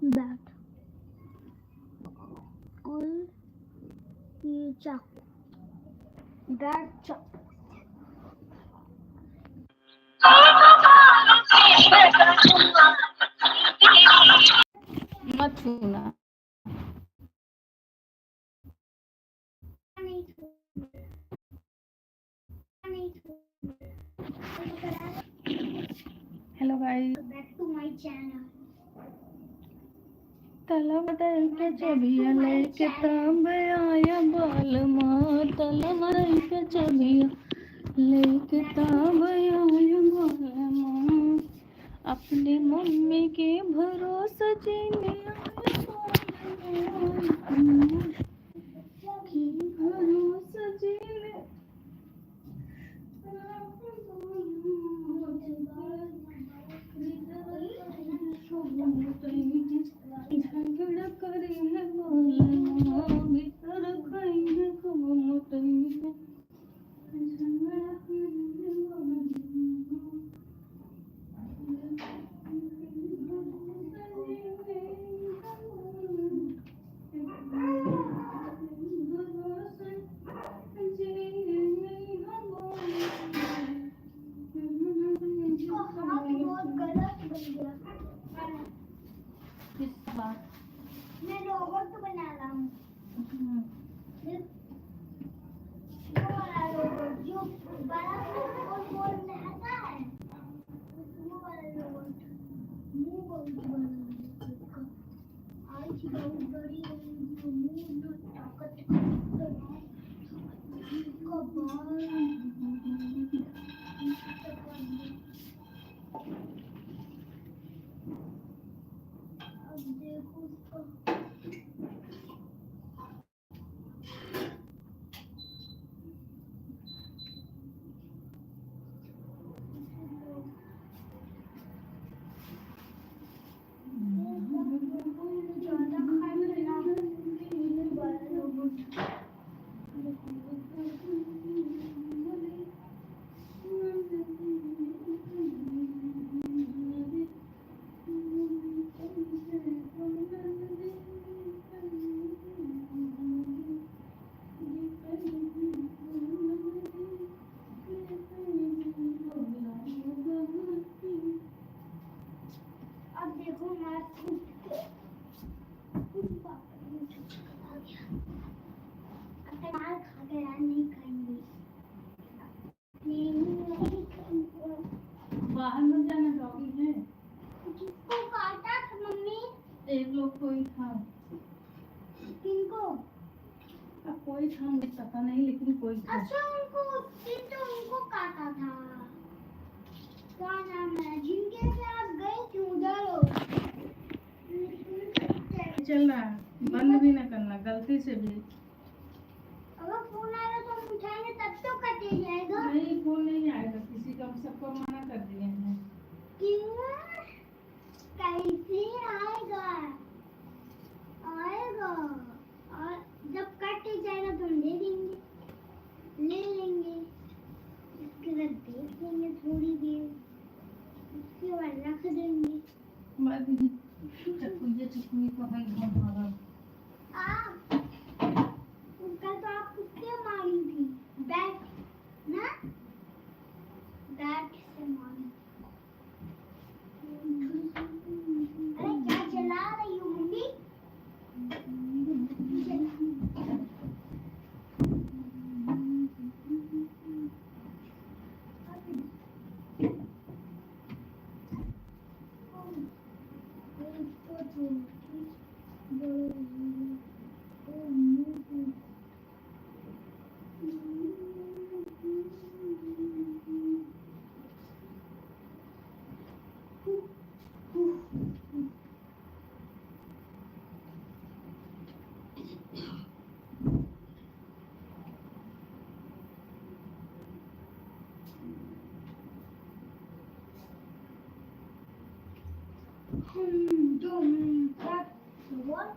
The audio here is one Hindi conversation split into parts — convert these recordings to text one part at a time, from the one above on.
बैट और ये चाकू, बैट चाकू। मत छूना। Hello guys, back to my channel. तलवदल के चबिया लेके तांबया बालमा, तलवदल के चबिया लेके तांबया बालमा, अपनी मम्मी के भरोसे जीने की भरोसे जीने। झगड़ा करे है बालमा, भीतर खाई है कोमटई है, झगड़ा करे है मैं रोबोट बना रहा हूँ। वो वाला रोबोट जो बड़ा गोल रहता है, वो वाला रोबोट। मुंह बहुत बड़ा है इसका। आज बहुत बड़ी मुंह में ताकत है। इसका बाल अब देखो उसका। ज़्यादा खाए ना बड़ा रोबोट। अब देखो मैं खा गया, नहीं खाएंगे, नहीं खाएंगे। बाहर मत जाना, डॉगी है। किसको काटा था मम्मी? एक लोग कोई था। किनको? अब कोई था, मुझे पता नहीं, लेकिन कोई था। अच्छा उनको काटा था। क्या नाम है जिनके साथ गए थे उधर? चल रहा है, बंद भी ना करना गलती से भी। अगर फोन आएगा तो हम उठाएंगे, तब तो कटे जाएगा। नहीं, फोन नहीं आएगा किसी का, सबको मना कर दिए हैं। क्यों? कैसे आएगा? आएगा और जब कट जाएगा तो हम ले लेंगे। इसके बाद देख लेंगे थोड़ी देर, उसके बाद रख देंगे। चकुई को है घर मारा। उसका तो आप किससे मारी थी? बैट ना, बैट से मारी। अरे क्या चला रही हो मम्मी? What?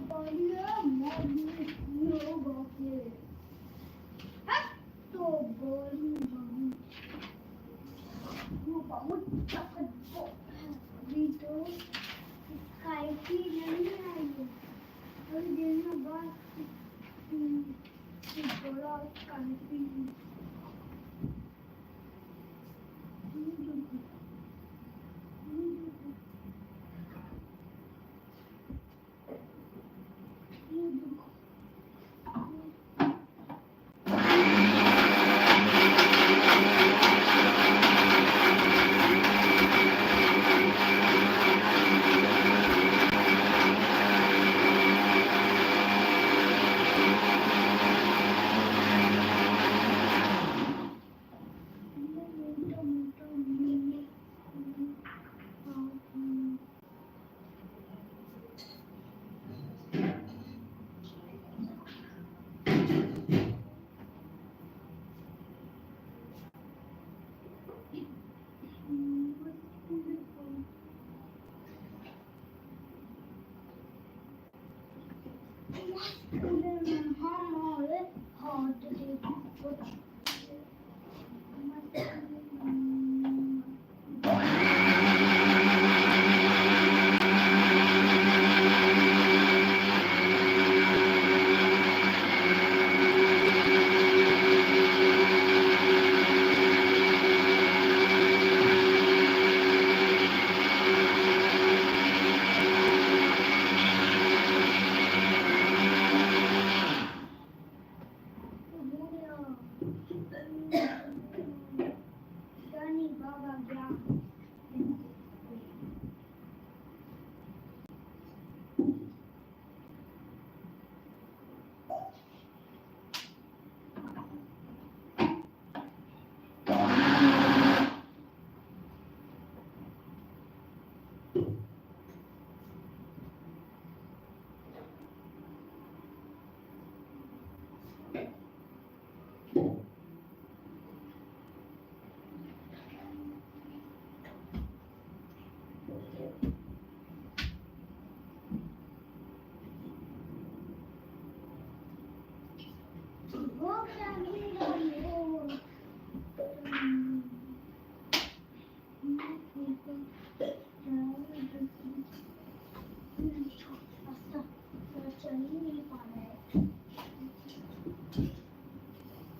बढ़िया मौज योगा के तो बोली वो बहुत ताकत को अभी तो स्काई नहीं आई है थोड़ी देर में बाद बड़ा स्काई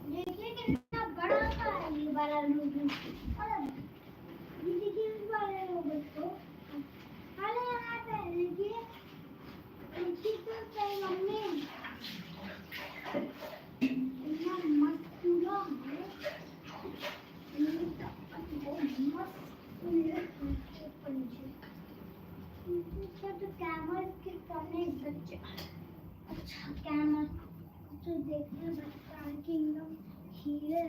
देखिए कितना बड़ा सा है ये वाला नूडल्स ये देखिए इस वाले नूडल्स को अरे यहाँ पे देखिए चिकन फ्राई मम्मी इतना मस्त पूरा है तो कैमरा के सामने बच्चा अच्छा कैमरा तो देखने बच्चा किंगडम हीरे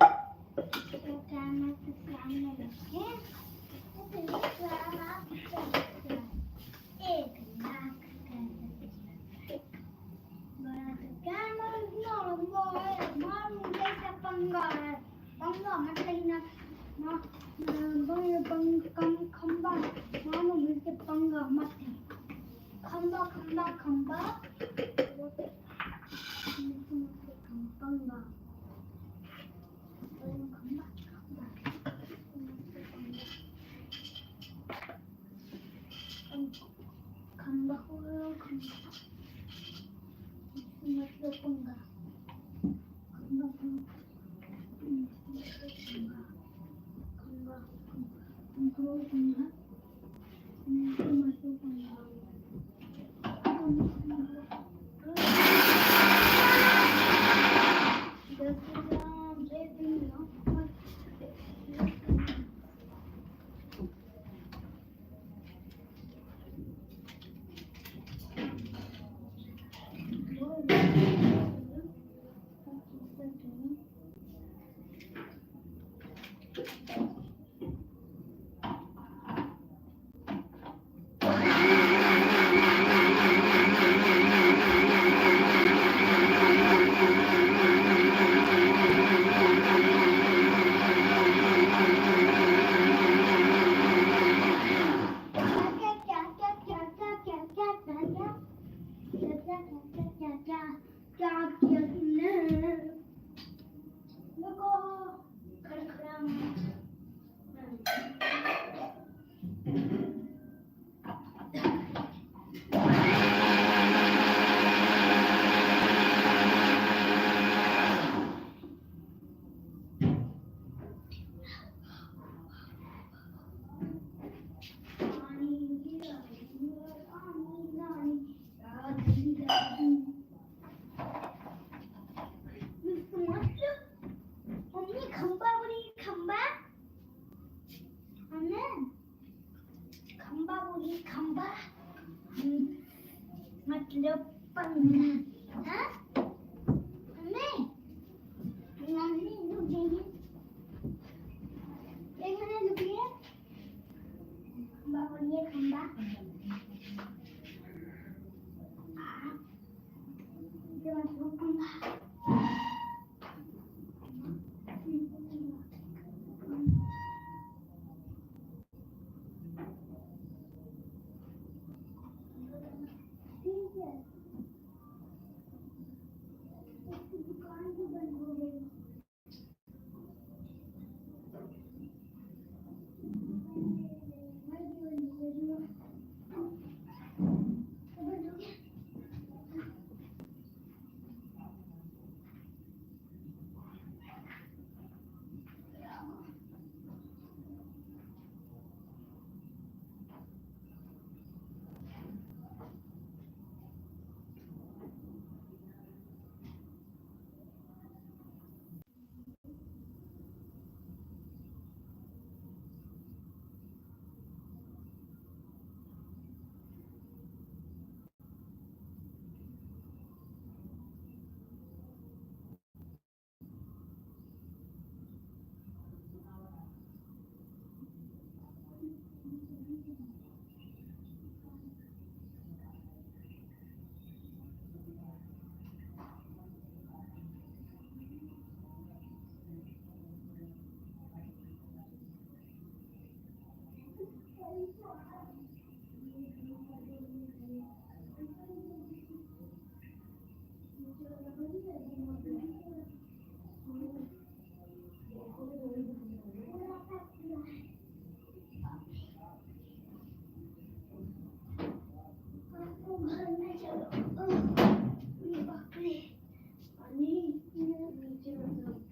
तो कैमरा के सामने रखे एक लाख बड़ा तो कैमरा इतना लंबा है मालूम जैसे पंगा है पंगा मतलब ना खंबा मानो मिलके पंगा मत है खंबा खंबा खंबा पंगा खंबा खंबा मतलब पंगा खंबा क्या किया तुमने? देखो खड़खड़ा मम्मी खंबा बोली खंबा हमने खंबा बोली खंबा मतलब पंखा हाँ हमने मम्मी रुक जाइए एक मिनट रुकिए खंबा बोलिए खंबा ये मतलब खंबा ठीक है उसकी दुकान भी बंद हो गई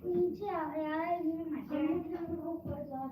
नीचे आ गया है ऊपर जा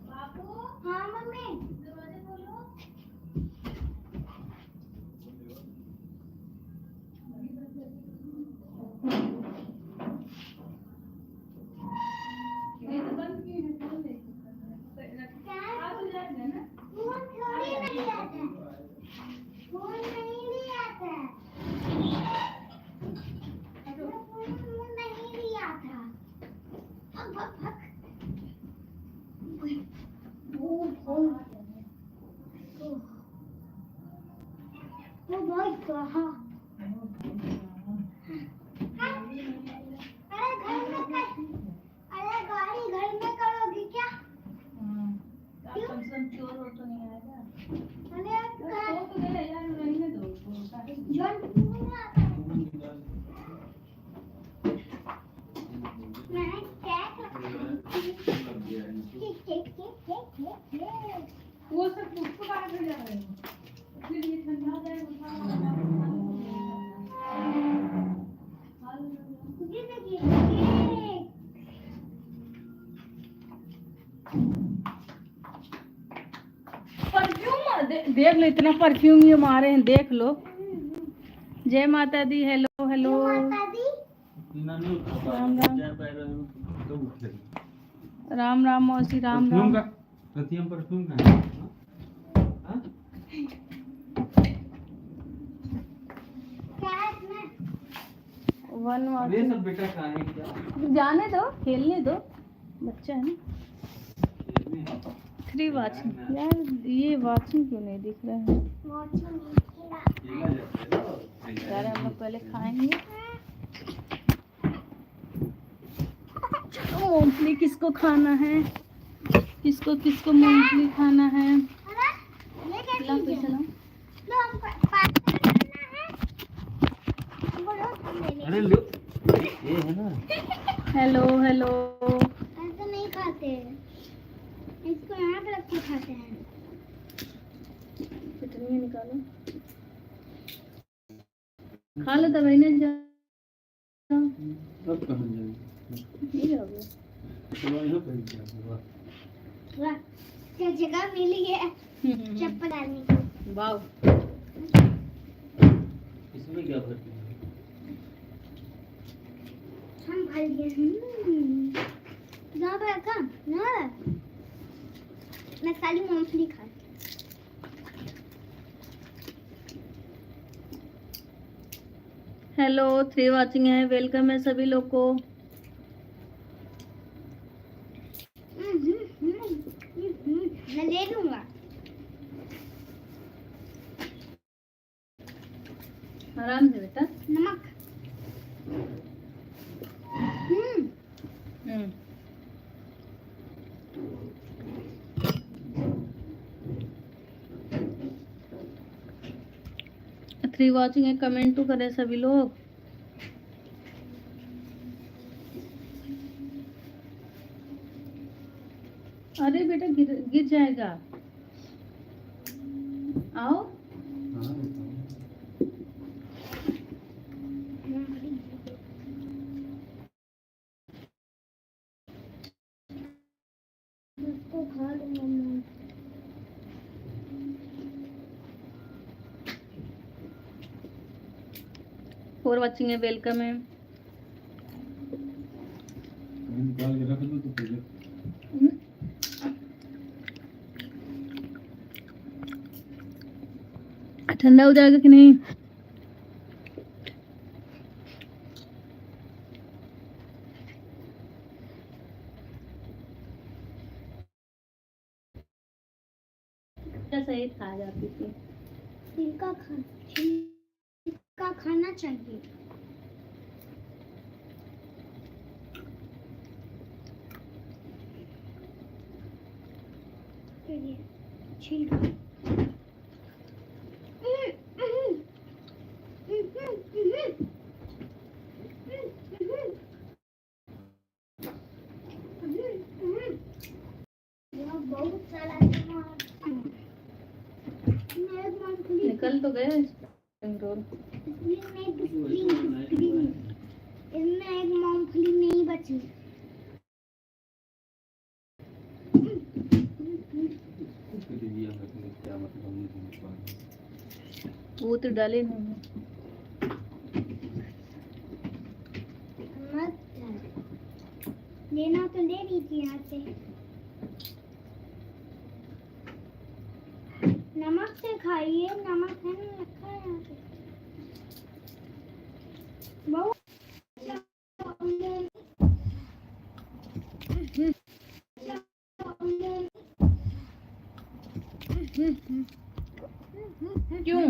बाबू, हाँ मम्मी, दरवाजे खोलो। ये तो बंद की है, खोल दे। आप ले ना। फोन थोड़ी नहीं आता, फोन नहीं आता, फोन नहीं आता। अब ओ भाई कहाँ? अरे घर में कर, अरे गाड़ी घर में करोगी क्या? कंसर्न चोर हो तो नहीं आएगा। अरे तो दे यार, रहने दो उसको, सारे जॉन फोन आता है। मैं क्या वो सब उसको बाहर भेज रहे हैं। फिर ये ठंडा हो जाएगा, ये देखिए परफ्यूम देख लो, इतना परफ्यूम ये मारे हैं, देख लो। जय माता दी। Hello hello. माता दी राम राम। राम राम मौसी, राम राम। परफ्यूम परफ्यूम का हाँ? क्या है इसमें? वन अब ये सब बेटा का है क्या? जाने दो, खेलने दो, बच्चा है ना। इसमें 3 वाचिंग यार, ये वाचिंग क्यों नहीं दिख रहा है खेला जाता है ना। यार? हम लोग पहले खाएंगे। मूंगफली किसको खाना है? किसको किसको मूंगफली खाना है? अरे ये क्या ला चीज़ है? पैसा ला। लो हमको पास्ता करना है। बोलो हम ले लेंगे। अरे लो ये है ना। Hello hello. ऐसे नहीं खाते हैं, इसको यहाँ पे रख के खाते हैं। चटनी निकालो, खा लो दवाई नहीं जा। अब कहाँ जाएंगे? ये हो गया। चलो यहाँ पे ही जाएंगे। वाह, क्या जगह मिली है चप्पल डालने की। वाओ। इसमें क्या भरती है? हम भर लिए। ना रखा ना, मैं खाली मूंगफली खा। हेलो, 3 वाचिंग है, वेलकम है सभी लोग को। मैं ले लूंगा। आराम से बेटा। नमक। हम्म। 3 वाचिंग है, कमेंट तो करें सभी लोग। अरे बेटा गिर गिर जाएगा। आओ। हाँ इसको खा लूंगा मैं। फोर वाचिंग है, वेलकम है। निकाल के रख दो तो फिर ठंडा हो जाएगा कि नहीं? सही खा जाती थी। छिलका खाना चाहिए। छिलका बहुत सारा निकल तो गए रोल। इसमें एक मूंगफली नहीं बची। वो तो डाले नहीं। मत लेना तो ले लीजिए यहाँ से। नमक से खाइए, नमक है ना रखा है यहाँ पे। बहुत क्यों?